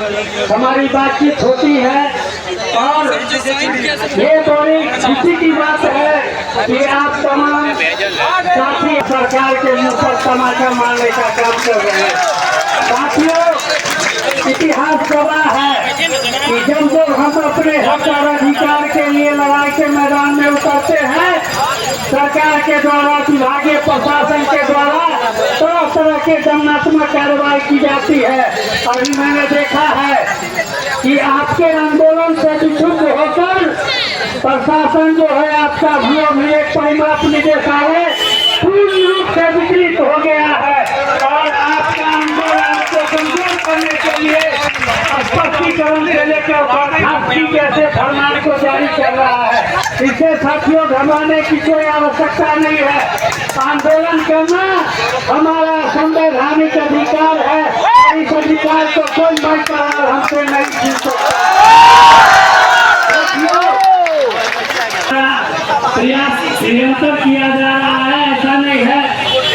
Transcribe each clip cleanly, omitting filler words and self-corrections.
हमारी बातचीत होती है और ये बड़ी खुशी की बात है कि आप तमाम साथी सरकार के मुंह पर तमाचा मारने का काम कर रहे हैं। साथियों, इतिहास गवाह है कि जब हम अपने हक और अधिकार के लिए लड़ाई के मैदान में उतरते हैं, सरकार के द्वारा, विभागीय प्रशासन के द्वारा तरह तरह के दंडात्मक कार्रवाई की जाती है। अभी मैंने देखा है कि आपके आंदोलन से विक्षुब्ध होकर प्रशासन जो है आपका एक परिमाप निदेशालय पूर्ण रूप से विचलित हो गया है और आपका आंदोलन को कमजोर करने के लिए स्पष्टीकरण देने के बर्खास्तगी जैसे फरमान को जारी कर रहा है। इसे साथियों घबराने की कोई आवश्यकता नहीं है। आंदोलन करना हमारा संवैधानिक अधिकार है और इस अधिकार को कोई बरकरार हमसे नहीं छीन सकता। प्रयास निरंतर किया जा रहा है। ऐसा नहीं है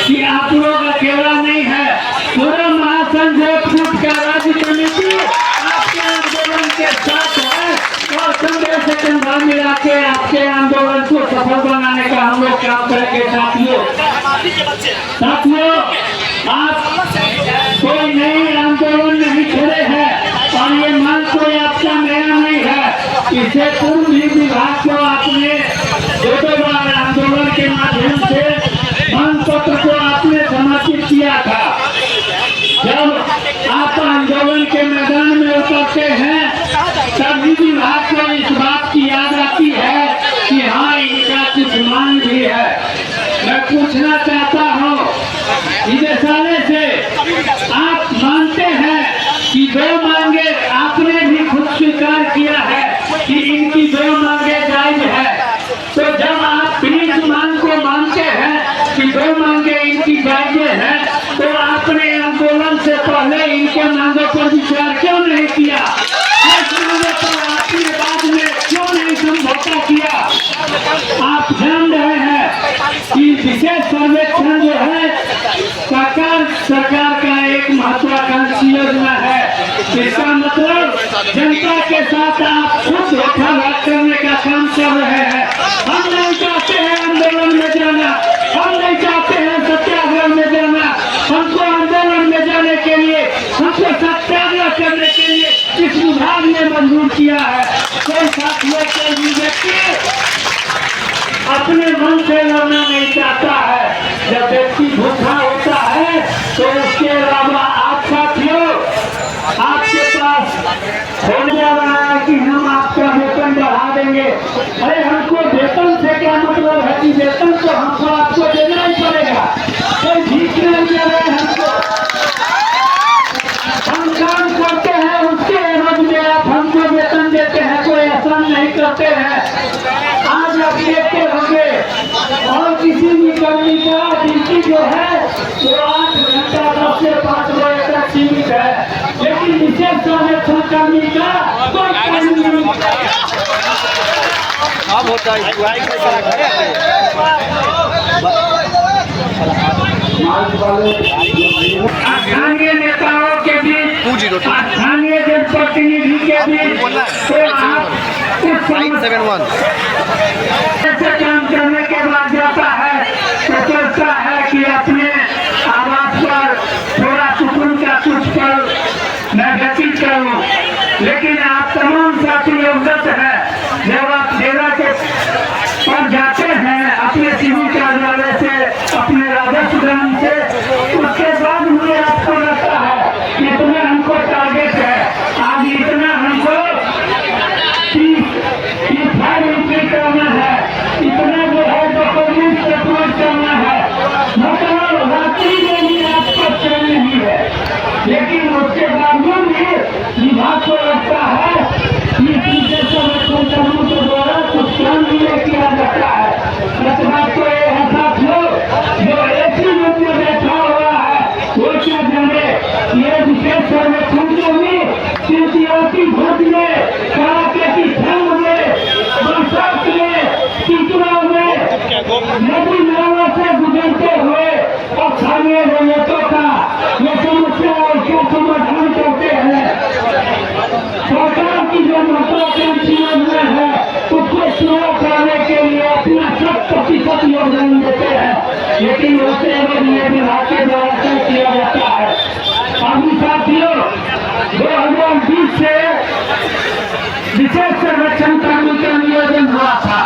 कि आप लोग अकेला नहीं है, पूरा महासंघ फूट का राज्य समिति आपके आंदोलन के साथ है और कंधे से कंधा मिला के आपके आंदोलन को सफल बनाने का हम लोग काम करेंगे। साथियों, आप कोई नए आंदोलन नहीं खड़े हैं और ये मांग कोई आपका नया नहीं है। इससे पूर्व भी विभाग को आपने दो बार आंदोलन के माध्यम से मांग पत्र को आपने समर्पित किया था। जब आप आंदोलन के मैदान में उतरते हैं तभी विभाग को इस बात की याद आती है कि हाँ, इनका कुछ मांग भी है। मैं पूछना चाहता हूँ निदेशालय से, आप मानते हैं कि दो मांगे आपने भी खुद स्वीकार किया है कि इनकी दो मांगे जायज है, तो जब आप इस मांग को मानते हैं कि दो मांगे इनकी जायज है, तो आपने आंदोलन से पहले इनके मांगों पर विचार क्यों नहीं किया? इस मांगों पर आपने बाद में क्यों नहीं समझौता किया? आप जान रहे हैं कि विशेष सर्वेक्षण जो है सरकार का एक महत्वाकांक्षी योजना है। इसका मतलब जनता के साथ आप खुद धोखाधड़ी करने का काम कर रहे हैं। हम नहीं चाहते हैं आंदोलन में जाना, हम नहीं चाहते हैं सत्याग्रह में जाना। हमको आंदोलन में जाने के लिए, हमको सत्याग्रह करने के लिए इस विभाग ने मंजूर किया है। कोई साथियों के व्यक्ति अपने मन से लड़ना नहीं चाहता है। जब व्यक्ति भूखा होता है तो उसके अलावा आप साथियों, आपके पास हो जा रहा है कि हम आपका वेतन बढ़ा देंगे। अरे हमको वेतन से क्या मतलब है कि वेतन तो हमको आपको देना ही पड़ेगा। कोई भीख नहीं दे रहे हमको, हम काम करते हैं उसके एवज में आप हमको वेतन देते हैं, कोई एहसान नहीं करते हैं। आज आप देखते होंगे और किसी भी कर्मी का ड्यूटी जो है वो 8 घंटा 10 से 5 बजे तक सीमित है, लेकिन विशेष सर्वेक्षण कर्मी का कोई काम नहीं होता है। स्थानीय नेताओं के बीच, स्थानीय जनप्रतिनिधि के बीच ऐसे काम करने के बाद जाता है तो सोचता है कि अपने आवास पर थोड़ा सुकून का कुछ पल मैं व्यतीत करूं, लेकिन आप तमाम साथी अवगत है जब आप डेरा के पर जाते हैं अपने सिविल कार्यालय से, अपने राजस्व ग्राम से, उसके बाद मुझे आपको लगता है इतना हमको टारगेट है, आज इतना हमको फाइल एंट्री करना है, इतना जो है डॉक्यूमेंट अपलोड करना है, मतलब रात्रि में भी आपको चल नहीं है। लेकिन उसके बावजूद भी विभाग को लगता है कि सर्वेक्षण कर्मियों के द्वारा कुछ काम भी नहीं किया जाता है। इस बात को ये है साथियों, जो ऐसी रूप में बैठा हुआ है वो क्या जाने ये विशेष सर्वेक्षण में भी सिंसियरिटी भोज में, कड़ाके की ठंड में, बरसात में, कीचड़ों में, नदी नालों से गुजरते हुए और स्थानीय जरूरतों का ये समस्या उसका समाधान करते हैं। लेकिन उससे अगर ये विभाग के द्वारा तय किया जाता है। अभी साथियों 2020 से विशेष सर्वेक्षण कर्मी का नियोजन हुआ था।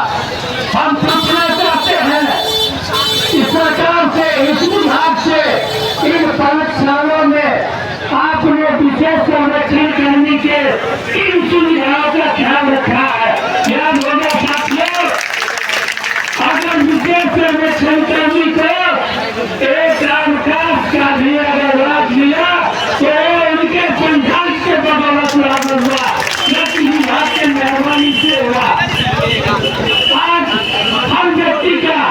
हम पूछना चाहते हैं इस सरकार से, इस विभाग से, इन 5 सालों में आपने विशेष संरक्षण करने के इन सुविधाओं का ध्यान रखा है? याद होगा साथियों, अगर विशेष सर्वेक्षण करने को 1 लाख का भी अगर लाभ दिया तो उनके संघर्ष के बदौलत लाभ हुआ, न विभाग के मेहरबानी से हुआ। आज हर व्यक्ति का,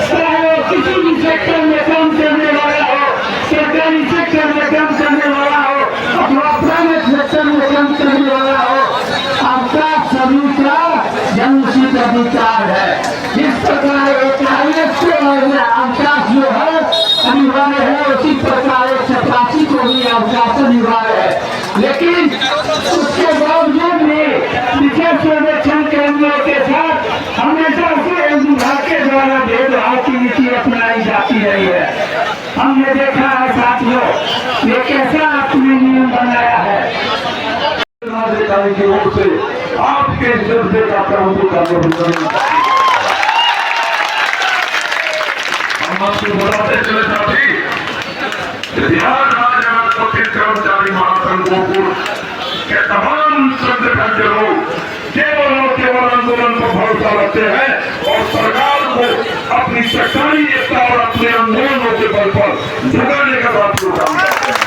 चाहे किसी भी सेक्टर में काम करने वाला हो, सरकारी सेक्टर में काम करने वाला हो, अथवा प्राइवेट सेक्टर में काम करने वाला हो, आपका सभी का जन्मसिद्ध अधिकार है। जिस प्रकार एक अवकाश जो है अनिवार्य है, उसी प्रकार एक चपरासी को भी अवकाश अनिवार्य है। लेकिन उसके बावजूद भी विशेष सर्वेक्षण कर्मियों के साथ हमेशा से विभाग के द्वारा भेदभाव की नीति अपनाई जाती रही है। हमने देखा है साथियों, ये कैसा आपने नियम बनाया है। की ओर से आपके जज्बे का हम आपको बताते चले साथी, बिहार राज्य अनुसूचित कर्मचारी महासंघ गोपुर के तमाम संगठन के लोग केवल और केवल आंदोलन पर भरोसा रखते हैं और सरकार को अपनी सरकारी एकता और अपने आंदोलनों के बल पर झुकाने का बात काम करते हैं।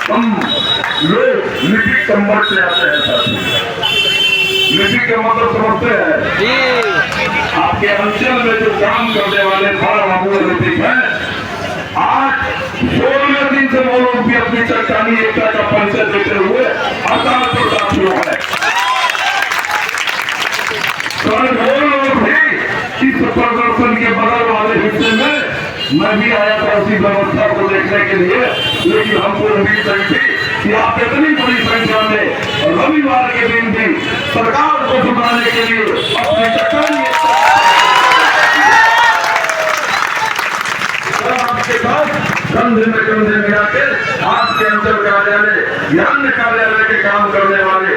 हम लोग लिपिक संपर्क से आते हैं साथी। लिपिक का मतलब समझते हैं? आपके अंचल में जो काम करने वाले बाबू लिपिक हैं, आज 16 दिन से वो लोग भी अपनी सरकारी एकता का परिचय देते हुए हड़ताल पर साथियों है। वो लोग भी इस प्रदर्शन के बगल वाले हिस्से में मैं भी आया था उसी व्यवस्था को देखने के लिए, लेकिन हमको उम्मीद नहीं थी कि आप इतनी बड़ी संख्या में रविवार के दिन भी सरकार को झुकाने के लिए अपनी सरकारी आपके साथ कंधे में कंधे मिला के आपके अंचल कार्यालय या अन्य कार्यालय के काम करने वाले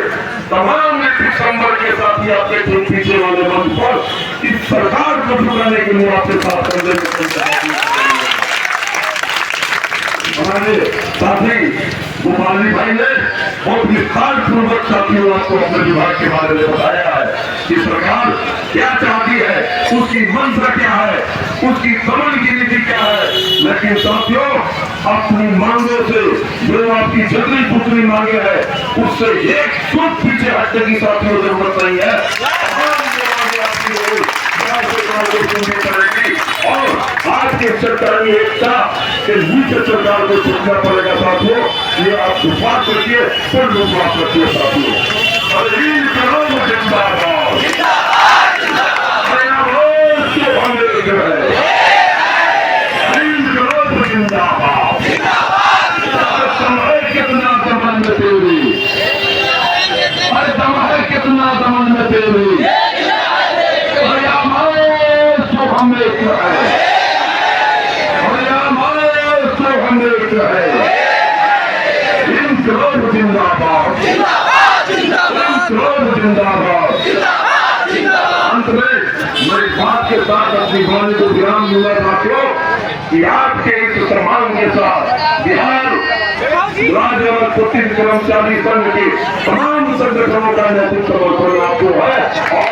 तमाम दिसंबर के साथ ही आपके पीछे वाले मंच पर इस सरकार को झुकाने के लिए आपके साथ कंधे में कंधे हमारे साथी गोपाली भाई ने बहुत विस्तार पूर्वक साथियों आपको अपने विभाग के बारे में बताया है कि सरकार क्या चाहती है, उसकी मंशा क्या है, उसकी समझ की नीति क्या है। लेकिन साथियों, अपनी मांगों से जो आपकी जल्दी पुत्री मांगे है उससे एक फुट पीछे हटने की साथियों जरूरत नहीं है। और आज के सरकारी एकता के नीचे सरकार को चुनना पड़ेगा साथियों। ये आप विश्वास रखिए, फिर विश्वास रखिए साथियों। कितना दमन में तेरी, अरे दम है कितना दमन में तेरी, हमें जिंदाबाद, जिंदाबाद। अंत में मेरी बात के साथ अपनी वाणी को विराम दूंगा साथियों कि आपके इस सम्मान के साथ बिहार राज्य अनुसूचित कर्मचारी संघ के तमाम संगठनों का नेतृत्व समर्थन आपको है और